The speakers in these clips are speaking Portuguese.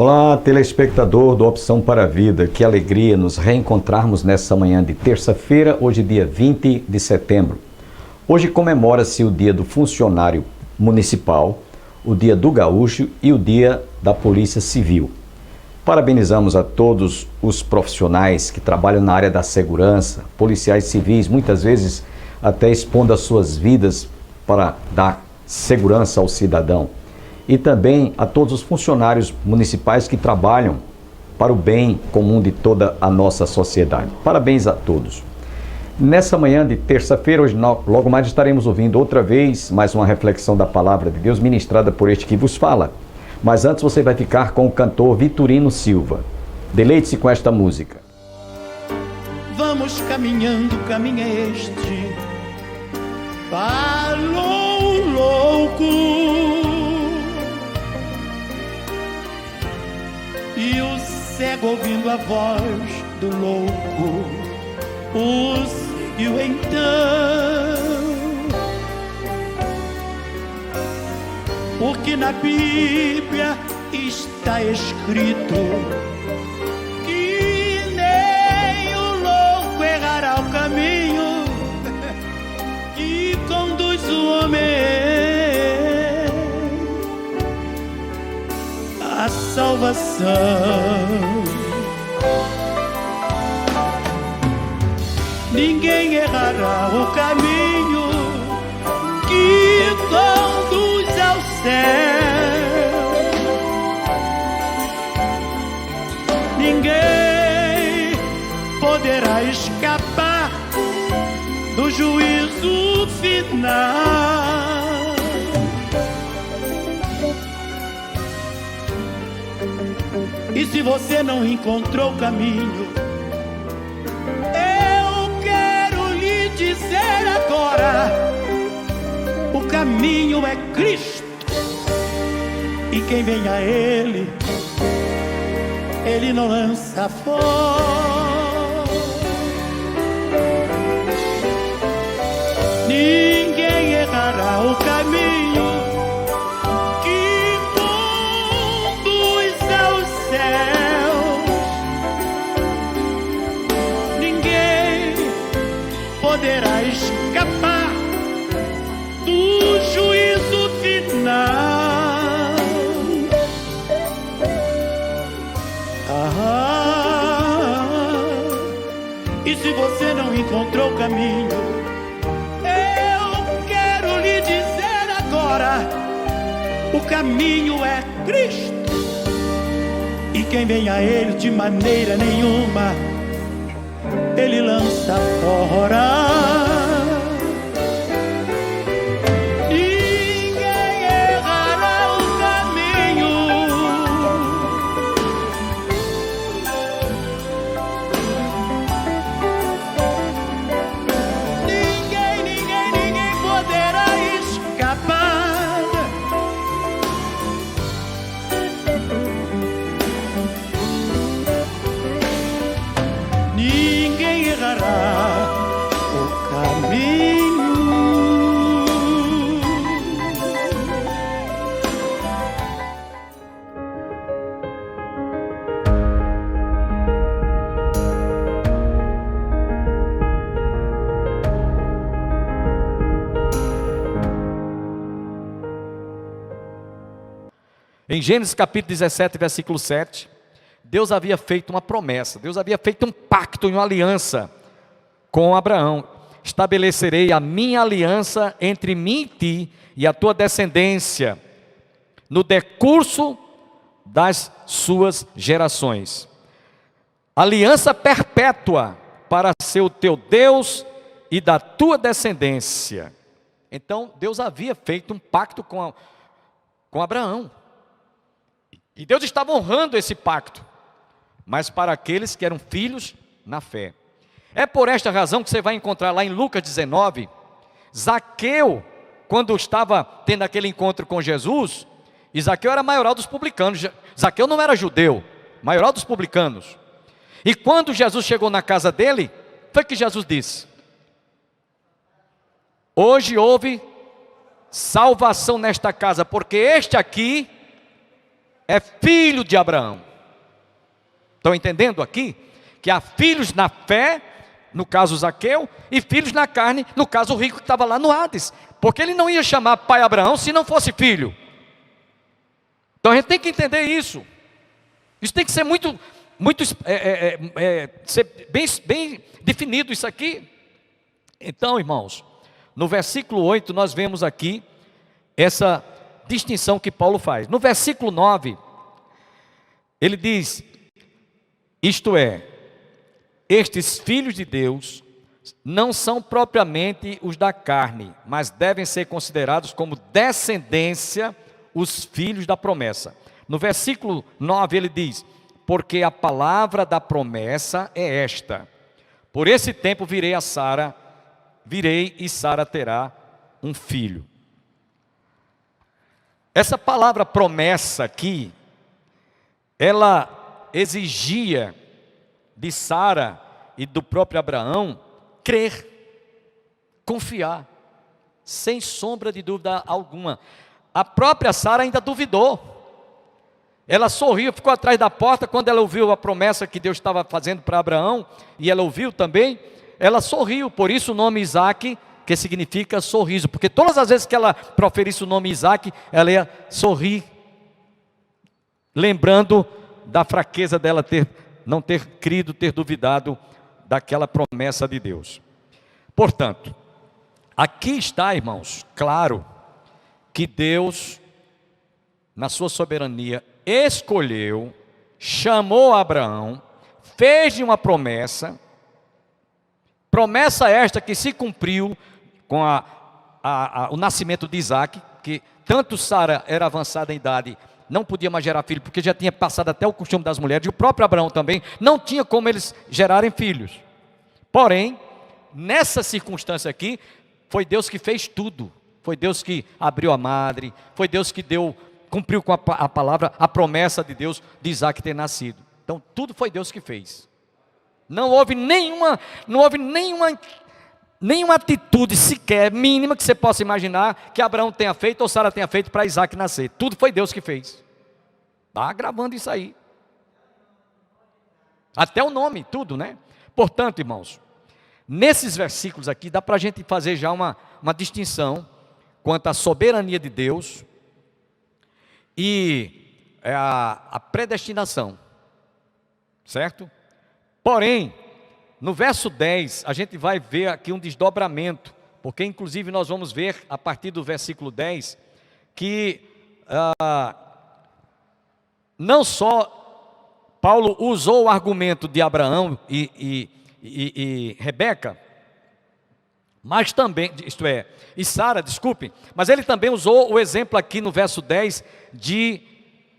Olá, telespectador do Opção para a Vida. Que alegria nos reencontrarmos nessa manhã de terça-feira, hoje dia 20 de setembro. Hoje comemora-se o Dia do Funcionário Municipal, o Dia do Gaúcho e o Dia da Polícia Civil. Parabenizamos a todos os profissionais que trabalham na área da segurança, policiais civis, muitas vezes até expondo as suas vidas para dar segurança ao cidadão. E também a todos os funcionários municipais que trabalham para o bem comum de toda a nossa sociedade. Parabéns a todos. Nessa manhã de terça-feira, hoje logo mais estaremos ouvindo outra vez mais uma reflexão da Palavra de Deus ministrada por este que vos fala. Mas antes você vai ficar com o cantor Vitorino Silva. Deleite-se com esta música. Vamos caminhando, caminho é este, falou o louco. E o cego, ouvindo a voz do louco, o seguiu então. Porque na Bíblia está escrito que nem o louco errará o caminho que conduz o homem a salvação. Ninguém errará o caminho que conduz ao céu. Ninguém poderá escapar do juízo final. E se você não encontrou o caminho, eu quero lhe dizer agora: o caminho é Cristo, e quem vem a Ele, Ele não lança fora. Ninguém errará o caminho poderá escapar do juízo final. E se você não encontrou o caminho, eu quero lhe dizer agora: o caminho é Cristo, e quem vem a Ele de maneira nenhuma Ele lança fora. Ninguém errará o caminho. Ninguém poderá escapar. Ninguém errará o caminho. Em Gênesis capítulo 17, versículo 7, Deus havia feito uma promessa, Deus havia feito um pacto e uma aliança com Abraão. Estabelecerei a minha aliança entre mim e ti e a tua descendência no decurso das suas gerações. Aliança perpétua para ser o teu Deus e da tua descendência. Então Deus havia feito um pacto com Abraão. E Deus estava honrando esse pacto, mas para aqueles que eram filhos na fé. É por esta razão que você vai encontrar lá em Lucas 19, Zaqueu, quando estava tendo aquele encontro com Jesus, e Zaqueu era maioral dos publicanos, Zaqueu não era judeu, maioral dos publicanos. E quando Jesus chegou na casa dele, foi que Jesus disse: hoje houve salvação nesta casa, porque este aqui é filho de Abraão. Estão entendendo aqui? Que há filhos na fé, no caso Zaqueu, e filhos na carne, no caso o rico que estava lá no Hades. Porque ele não ia chamar pai Abraão se não fosse filho. Então a gente tem que entender isso. Isso tem que ser muito ser bem definido isso aqui. Então, irmãos, no versículo 8 nós vemos aqui essa distinção que Paulo faz. No versículo 9, ele diz, isto é, estes filhos de Deus não são propriamente os da carne, mas devem ser considerados como descendência os filhos da promessa. No versículo 9 ele diz, porque a palavra da promessa é esta, por esse tempo virei e Sara terá um filho. Essa palavra promessa aqui, ela exigia de Sara e do próprio Abraão crer, confiar, sem sombra de dúvida alguma. A própria Sara ainda duvidou. Ela sorriu, ficou atrás da porta quando ela ouviu a promessa que Deus estava fazendo para Abraão, e ela ouviu também, ela sorriu, por isso o nome Isaque, que significa sorriso, porque todas as vezes que ela proferisse o nome Isaque, ela ia sorrir, lembrando da fraqueza dela não ter crido, ter duvidado daquela promessa de Deus. Portanto, aqui está, irmãos, claro que Deus, na sua soberania, escolheu, chamou Abraão, fez-lhe uma promessa esta que se cumpriu com o nascimento de Isaque, que tanto Sara era avançada em idade, não podia mais gerar filho, porque já tinha passado até o costume das mulheres, e o próprio Abraão também, não tinha como eles gerarem filhos. Porém, nessa circunstância aqui, foi Deus que fez tudo, foi Deus que abriu a madre, foi Deus que cumpriu com a palavra, a promessa de Deus de Isaque ter nascido. Então, tudo foi Deus que fez. Não houve nenhuma atitude sequer mínima que você possa imaginar que Abraão tenha feito ou Sara tenha feito para Isaque nascer. Tudo foi Deus que fez. Está gravando isso aí. Até o nome, tudo, né? Portanto, irmãos, nesses versículos aqui dá para a gente fazer já uma distinção quanto à soberania de Deus e a predestinação, certo? Porém, no verso 10, a gente vai ver aqui um desdobramento, porque inclusive nós vamos ver a partir do versículo 10, que não só Paulo usou o argumento de Abraão e Rebeca, mas também, e Sara, desculpe, mas ele também usou o exemplo aqui no verso 10 de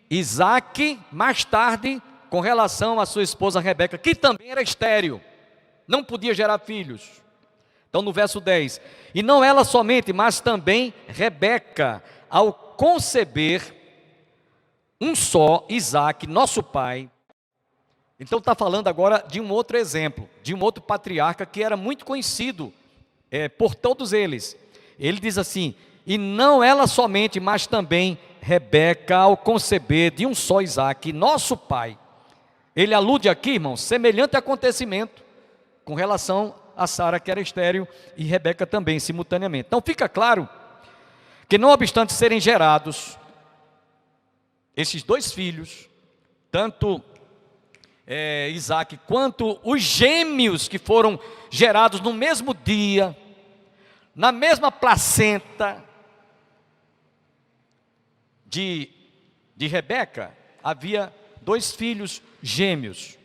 Isaque, mais tarde, com relação à sua esposa Rebeca, que também era estéril, não podia gerar filhos. Então no verso 10, e não ela somente, mas também Rebeca, ao conceber um só, Isaque, nosso pai. Então está falando agora de um outro exemplo, de um outro patriarca que era muito conhecido por todos eles. Ele diz assim, e não ela somente, mas também Rebeca, ao conceber de um só Isaque, nosso pai. Ele alude aqui, irmãos, semelhante acontecimento com relação a Sara, que era estéril, e Rebeca também, simultaneamente. Então fica claro que não obstante serem gerados esses dois filhos, tanto Isaque quanto os gêmeos que foram gerados no mesmo dia, na mesma placenta de Rebeca, havia dois filhos gêmeos.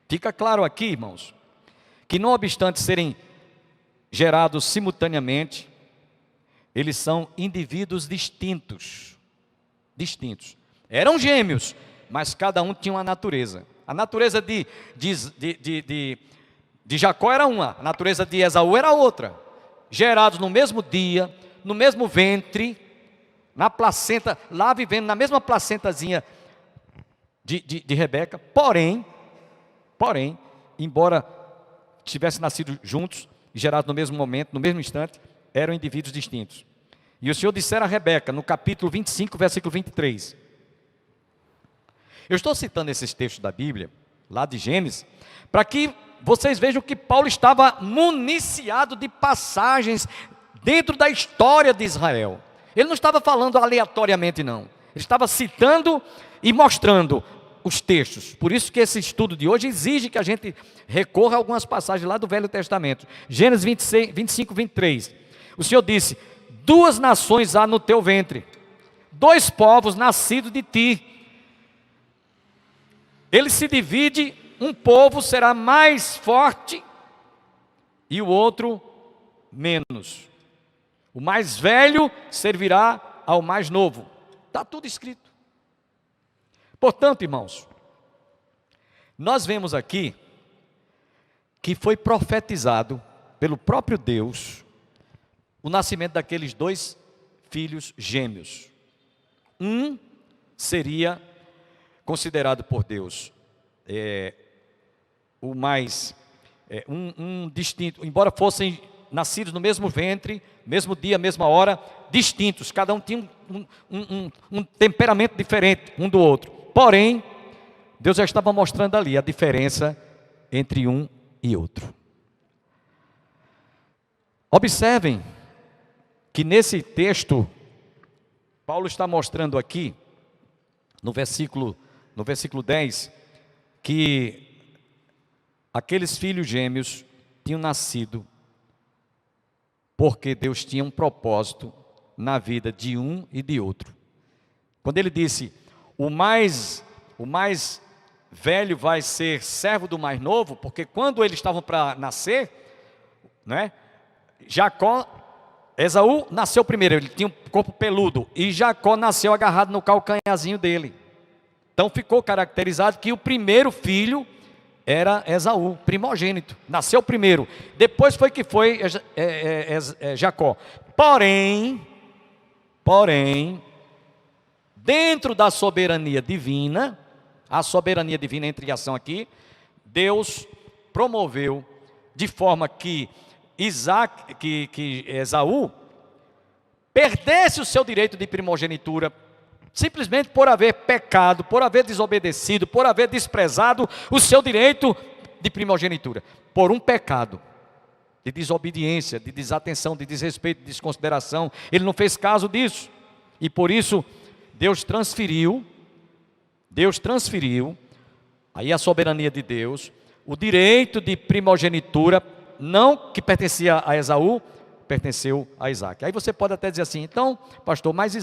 Fica claro aqui, irmãos, que não obstante serem gerados simultaneamente, eles são indivíduos distintos. Eram gêmeos, mas cada um tinha uma natureza. A natureza de Jacó era uma, a natureza de Esaú era outra. Gerados no mesmo dia, no mesmo ventre, na placenta, lá vivendo na mesma placentazinha de Rebeca, porém, embora tivessem nascido juntos, gerados no mesmo momento, no mesmo instante, eram indivíduos distintos. E o Senhor dissera a Rebeca, no capítulo 25, versículo 23, Eu estou citando esses textos da Bíblia, lá de Gênesis, para que vocês vejam que Paulo estava municiado de passagens dentro da história de Israel. Ele não estava falando aleatoriamente, não. Ele estava citando e mostrando os textos. Por isso que esse estudo de hoje exige que a gente recorra a algumas passagens lá do Velho Testamento. Gênesis 25, 23. O Senhor disse: 2 nações há no teu ventre, 2 povos nascidos de ti. Ele se divide, um povo será mais forte e o outro menos. O mais velho servirá ao mais novo. Está tudo escrito. Portanto, irmãos, nós vemos aqui que foi profetizado pelo próprio Deus o nascimento daqueles 2 filhos gêmeos. Um seria considerado por Deus o mais distinto, embora fossem nascidos no mesmo ventre, mesmo dia, mesma hora, distintos, cada um tinha um temperamento diferente um do outro. Porém, Deus já estava mostrando ali a diferença entre um e outro. Observem que nesse texto, Paulo está mostrando aqui, no versículo 10, que aqueles filhos gêmeos tinham nascido porque Deus tinha um propósito na vida de um e de outro. Quando ele disse, o mais velho vai ser servo do mais novo, porque quando eles estavam para nascer, né, Esaú nasceu primeiro, ele tinha um corpo peludo, e Jacó nasceu agarrado no calcanharzinho dele. Então ficou caracterizado que o primeiro filho era Esaú, primogênito, nasceu primeiro, depois foi Jacó. Porém, dentro da soberania divina, a soberania divina entra em ação aqui, Deus promoveu de forma que Esaú perdesse o seu direito de primogenitura, simplesmente por haver pecado, por haver desobedecido, por haver desprezado o seu direito de primogenitura, por um pecado de desobediência, de desatenção, de desrespeito, de desconsideração. Ele não fez caso disso, e por isso Deus transferiu, aí a soberania de Deus, o direito de primogenitura, não que pertencia a Esaú, pertenceu a Isaac. Aí você pode até dizer assim, então, pastor, mas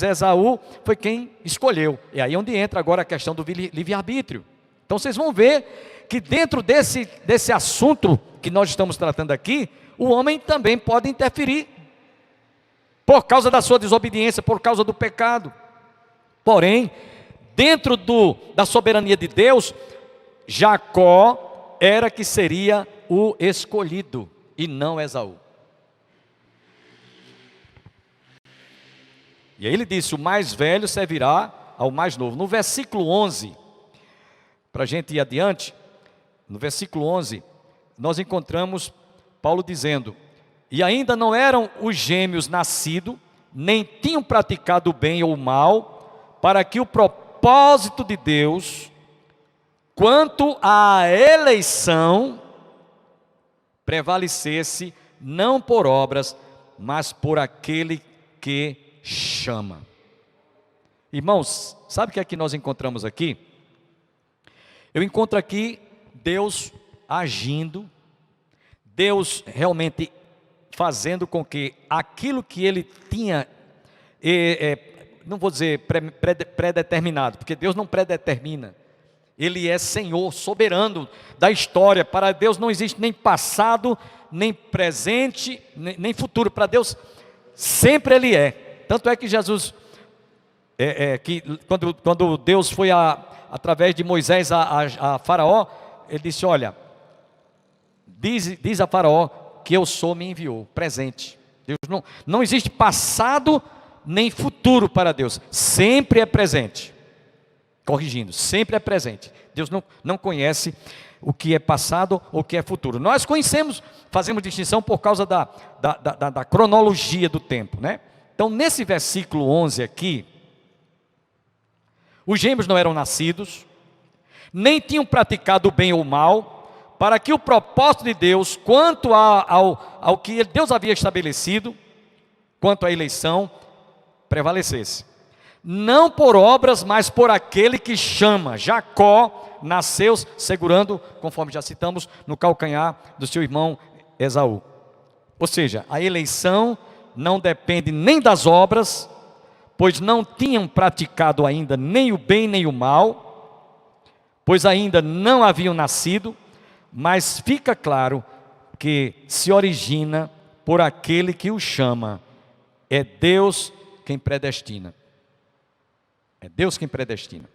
Esaú foi quem escolheu. E aí é onde entra agora a questão do livre-arbítrio. Então vocês vão ver que dentro desse assunto que nós estamos tratando aqui, o homem também pode interferir, por causa da sua desobediência, por causa do pecado. Porém, dentro da soberania de Deus, Jacó era que seria o escolhido, e não Esaú. E aí ele disse, o mais velho servirá ao mais novo. No versículo 11, para a gente ir adiante, no versículo 11, nós encontramos Paulo dizendo, e ainda não eram os gêmeos nascidos, nem tinham praticado o bem ou o mal, para que o propósito de Deus, quanto à eleição, prevalecesse não por obras, mas por aquele que chama. Irmãos, sabe o que é que nós encontramos aqui? Eu encontro aqui Deus agindo, Deus realmente fazendo com que aquilo que ele tinha, não vou dizer predeterminado, porque Deus não predetermina. Ele é Senhor, soberano da história. Para Deus não existe nem passado, nem presente, nem futuro. Para Deus, sempre Ele é. Tanto é que Jesus, quando Deus foi através de Moisés a Faraó, Ele disse, olha, diz a Faraó que eu sou, me enviou, presente. Deus não existe passado, nem futuro para Deus. Sempre é presente. Corrigindo, sempre é presente. Deus não conhece o que é passado ou o que é futuro. Nós conhecemos, fazemos distinção por causa da cronologia do tempo, né? Então, nesse versículo 11 aqui, Os gêmeos não eram nascidos, nem tinham praticado o bem ou o mal, para que o propósito de Deus, quanto ao que Deus havia estabelecido, quanto à eleição, prevalecesse. Não por obras, mas por aquele que chama. Jacó nasceu segurando, conforme já citamos, no calcanhar do seu irmão Esaú. Ou seja, a eleição não depende nem das obras, pois não tinham praticado ainda nem o bem nem o mal, pois ainda não haviam nascido, mas fica claro que se origina por aquele que o chama. É Deus quem predestina. É Deus quem predestina.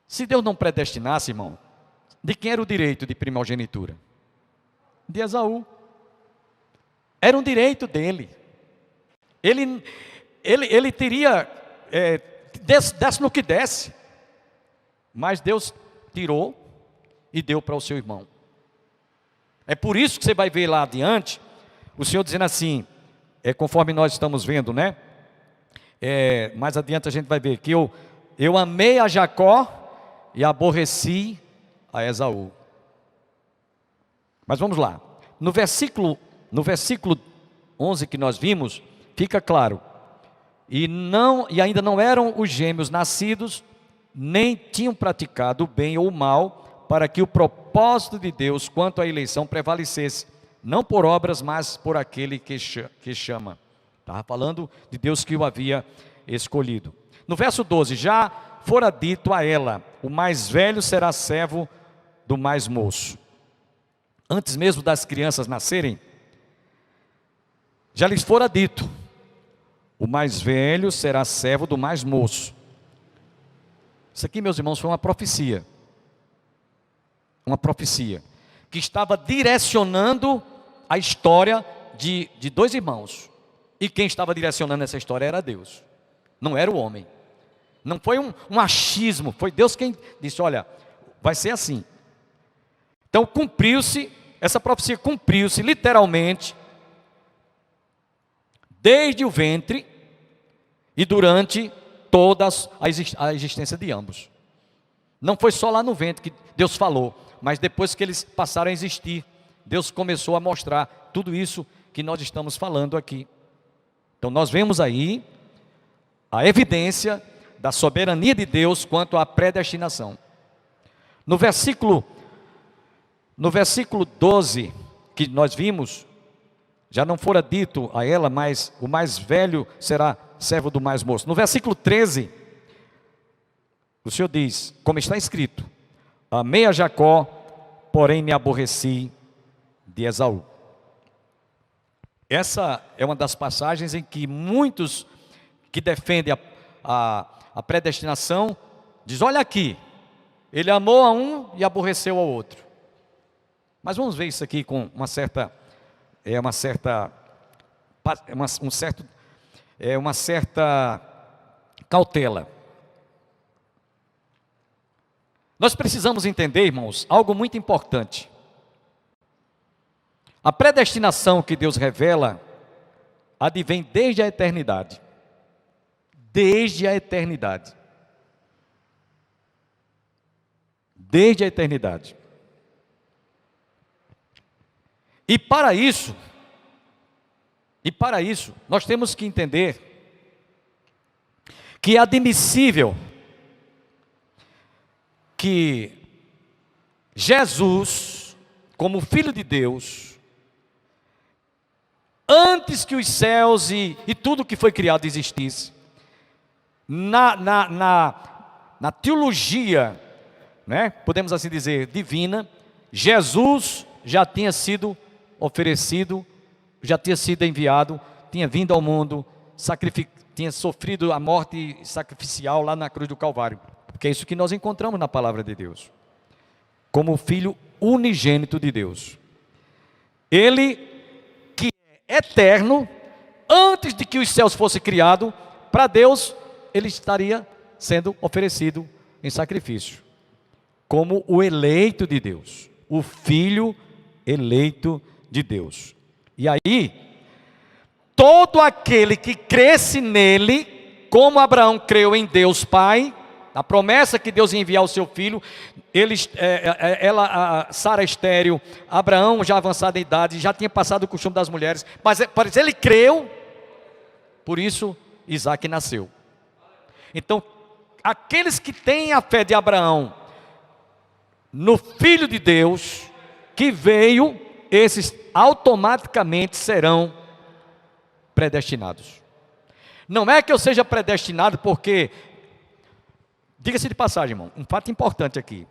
Se Deus não predestinasse, irmão, de quem era o direito de primogenitura? De Esaú. Era um direito dele. Ele teria, desse no que desse, mas Deus tirou e deu para o seu irmão. É por isso que você vai ver lá adiante, o Senhor dizendo assim, conforme nós estamos vendo, né? Mais adiante a gente vai ver que eu amei a Jacó e aborreci a Esaú. Mas vamos lá. No versículo 11 que nós vimos, fica claro. E ainda não eram os gêmeos nascidos, nem tinham praticado o bem ou o mal, para que o propósito de Deus quanto à eleição prevalecesse, não por obras, mas por aquele que chama. Estava falando de Deus que o havia escolhido. No verso 12, já fora dito a ela, o mais velho será servo do mais moço. Antes mesmo das crianças nascerem, já lhes fora dito, o mais velho será servo do mais moço. Isso aqui, meus irmãos, foi uma profecia. Uma profecia que estava direcionando a história de dois irmãos. E quem estava direcionando essa história era Deus, não era o homem. Não foi um achismo, foi Deus quem disse, olha, vai ser assim. Então cumpriu-se, essa profecia cumpriu-se literalmente, desde o ventre e durante toda a existência de ambos. Não foi só lá no ventre que Deus falou, mas depois que eles passaram a existir, Deus começou a mostrar tudo isso que nós estamos falando aqui. Então nós vemos aí a evidência da soberania de Deus quanto à predestinação. No versículo 12 que nós vimos, já não fora dito a ela, mas o mais velho será servo do mais moço. No versículo 13, o Senhor diz, como está escrito, amei a Jacó, porém me aborreci de Esaú. Essa é uma das passagens em que muitos que defendem a predestinação, diz, olha aqui, ele amou a um e aborreceu ao outro. Mas vamos ver isso aqui com uma certa cautela. Nós precisamos entender, irmãos, algo muito importante. A predestinação que Deus revela advém desde a eternidade. Desde a eternidade. Desde a eternidade. E para isso, nós temos que entender que é admissível que Jesus, como Filho de Deus, antes que os céus e tudo que foi criado existisse, na teologia, né, podemos assim dizer, divina, Jesus já tinha sido oferecido, já tinha sido enviado, tinha vindo ao mundo, tinha sofrido a morte sacrificial lá na cruz do Calvário, porque é isso que nós encontramos na palavra de Deus, como o Filho unigênito de Deus. Ele que é eterno, antes de que os céus fossem criados, para Deus, ele estaria sendo oferecido em sacrifício, como o eleito de Deus, o Filho eleito de Deus. E aí, todo aquele que cresce nele, como Abraão creu em Deus Pai, a promessa que Deus ia enviar o seu filho, Sara estéril, Abraão já avançado em idade, já tinha passado o costume das mulheres, mas ele creu, por isso Isaac nasceu. Então, aqueles que têm a fé de Abraão no Filho de Deus, que veio, esses automaticamente serão predestinados. Não é que eu seja predestinado porque, diga-se de passagem, irmão, um fato importante aqui.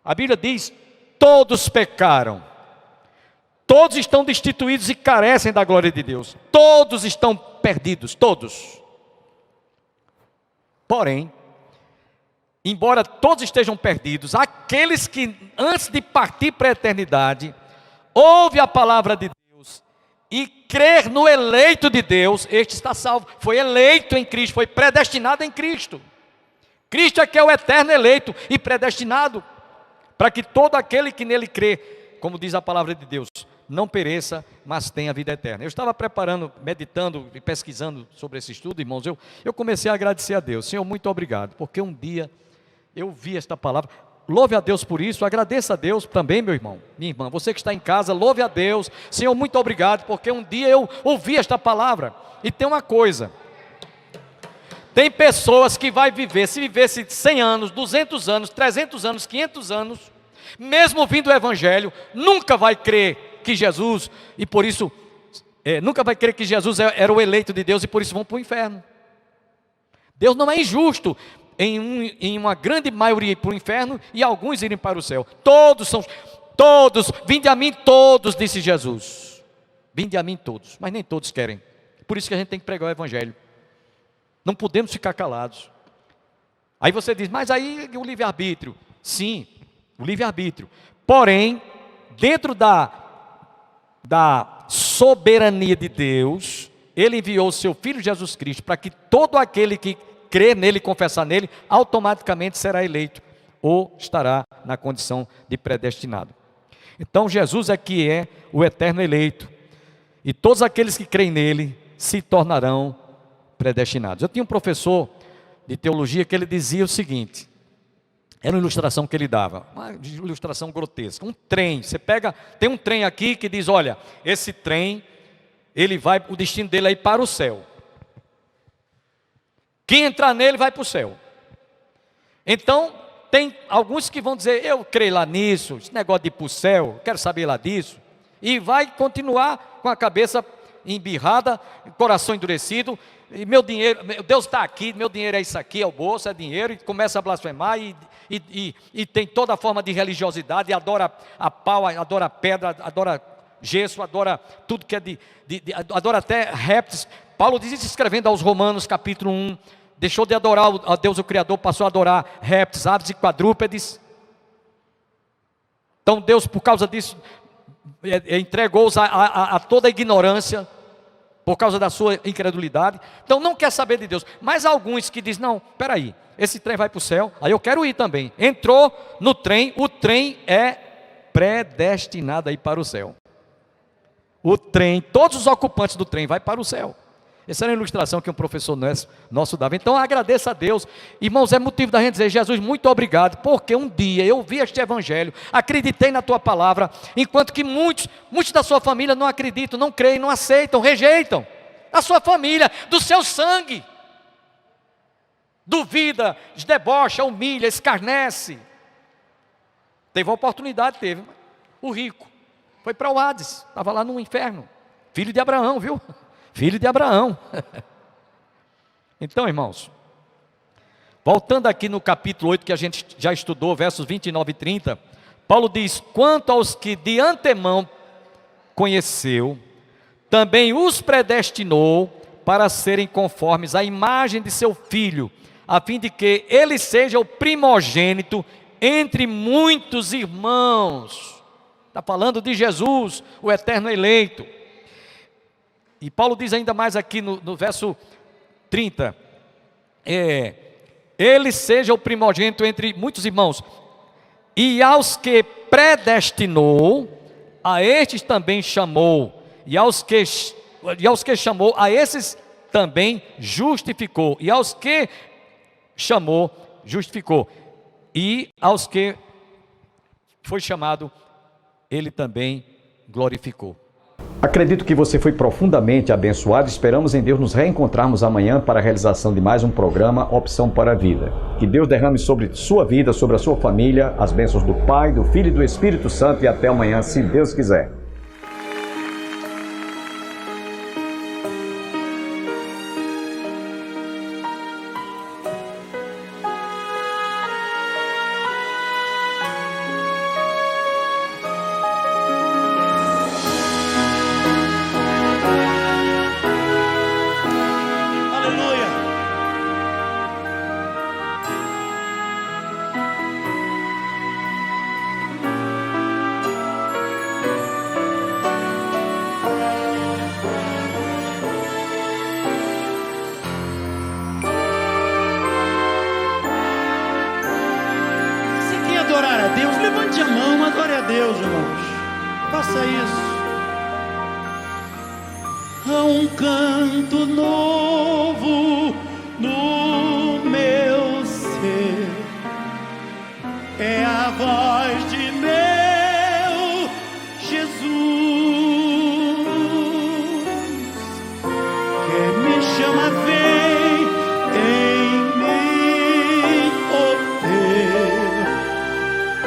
A Bíblia diz, todos pecaram. Todos estão destituídos e carecem da glória de Deus. Todos estão perdidos, todos. Porém, embora todos estejam perdidos, aqueles que antes de partir para a eternidade, ouve a palavra de Deus e crer no eleito de Deus, este está salvo. Foi eleito em Cristo, foi predestinado em Cristo. Cristo é que é o eterno eleito e predestinado, para que todo aquele que nele crê, como diz a palavra de Deus, não pereça, mas tenha vida eterna. Eu estava preparando, meditando e pesquisando sobre esse estudo, irmãos, eu comecei a agradecer a Deus. Senhor, muito obrigado, porque um dia eu vi esta palavra. Louve a Deus por isso, agradeça a Deus também, meu irmão, minha irmã, você que está em casa, louve a Deus. Senhor, muito obrigado, porque um dia eu ouvi esta palavra. E tem uma coisa, tem pessoas que vai viver, se vivesse 100 anos, 200 anos, 300 anos, 500 anos, mesmo ouvindo o Evangelho, nunca vai crer que Jesus, e por isso, nunca vai crer que Jesus era o eleito de Deus, e por isso vão para o inferno. Deus não é injusto em uma grande maioria ir para o inferno, e alguns irem para o céu. Todos, vinde a mim todos, disse Jesus. Vinde a mim todos, mas nem todos querem. Por isso que a gente tem que pregar o Evangelho. Não podemos ficar calados. Aí você diz, mas aí o livre-arbítrio. Sim, o livre-arbítrio. Porém, dentro da soberania de Deus, Ele enviou o seu Filho Jesus Cristo, para que todo aquele que crer nele e confessar nele, automaticamente será eleito, ou estará na condição de predestinado. Então Jesus é que é o eterno eleito, e todos aqueles que creem nele, se tornarão predestinados. Eu tinha um professor de teologia que ele dizia o seguinte, era uma ilustração que ele dava, uma ilustração grotesca, um trem, você pega, tem um trem aqui que diz, olha, esse trem, o destino dele é ir para o céu, quem entrar nele vai para o céu. Então, tem alguns que vão dizer, eu creio lá nisso, esse negócio de ir para o céu, quero saber lá disso, e vai continuar com a cabeça embirrada, coração endurecido, e meu dinheiro, Deus está aqui, meu dinheiro é isso aqui, é o bolso, é dinheiro, e começa a blasfemar, e tem toda a forma de religiosidade, e adora a pau, adora pedra, adora gesso, adora tudo que é adora até répteis. Paulo diz isso escrevendo aos Romanos, capítulo 1, deixou de adorar a Deus o Criador, passou a adorar répteis, aves e quadrúpedes. Então Deus, por causa disso, entregou-os a toda a ignorância, por causa da sua incredulidade. Então não quer saber de Deus. Mas alguns que dizem, não, espera aí, esse trem vai para o céu, aí eu quero ir também. Entrou no trem, o trem é predestinado a ir para o céu. O trem, todos os ocupantes do trem vai para o céu. Essa era a ilustração que um professor nosso dava. Então agradeça a Deus. Irmãos, é motivo da gente dizer, Jesus, muito obrigado, porque um dia eu vi este Evangelho, acreditei na tua palavra, enquanto que muitos da sua família não acreditam, não creem, não aceitam, rejeitam. A sua família, do seu sangue, duvida, debocha, humilha, escarnece. Teve uma oportunidade, teve. O rico foi para o Hades, estava lá no inferno, filho de Abraão, viu? Filho de Abraão. Então, irmãos, voltando aqui no capítulo 8, que a gente já estudou, versos 29 e 30, Paulo diz, quanto aos que de antemão conheceu, também os predestinou para serem conformes à imagem de seu Filho, a fim de que ele seja o primogênito entre muitos irmãos. Está falando de Jesus, o eterno eleito. E Paulo diz ainda mais aqui no verso 30, ele seja o primogênito entre muitos irmãos, e aos que predestinou, a estes também chamou, e aos que chamou, a esses também justificou. E aos que chamou, justificou. E aos que foi chamado, ele também glorificou. Acredito que você foi profundamente abençoado. Esperamos em Deus nos reencontrarmos amanhã para a realização de mais um programa Opção para a Vida. Que Deus derrame sobre sua vida, sobre a sua família, as bênçãos do Pai, do Filho e do Espírito Santo. E até amanhã, se Deus quiser. Adorar a Deus, levante a mão, adore a Deus, irmãos. Faça isso. Há um canto novo no meu ser, é a voz de meu Jesus, que me chama, vem em mim obter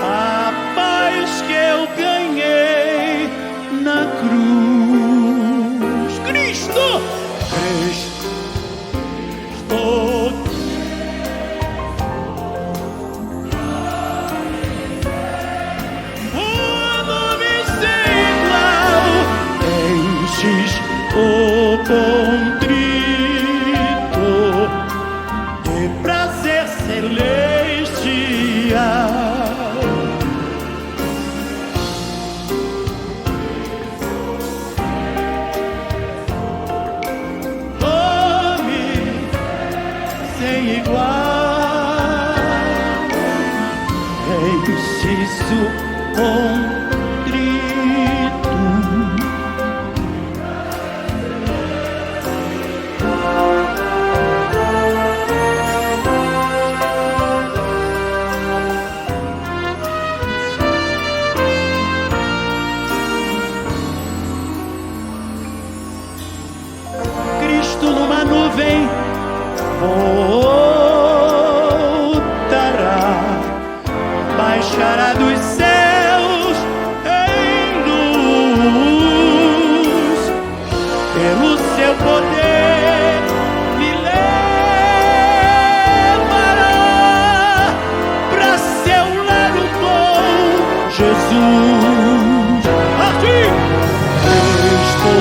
a paz que eu ganhei na cruz. Cristo, quando me igual, enches o contrito de prazer celestial. Sem igual, enche-se o contrito. Cristo numa nuvem voltará, baixará dos céus em luz, pelo seu poder me levará pra seu lado bom, Jesus. Assim, Cristo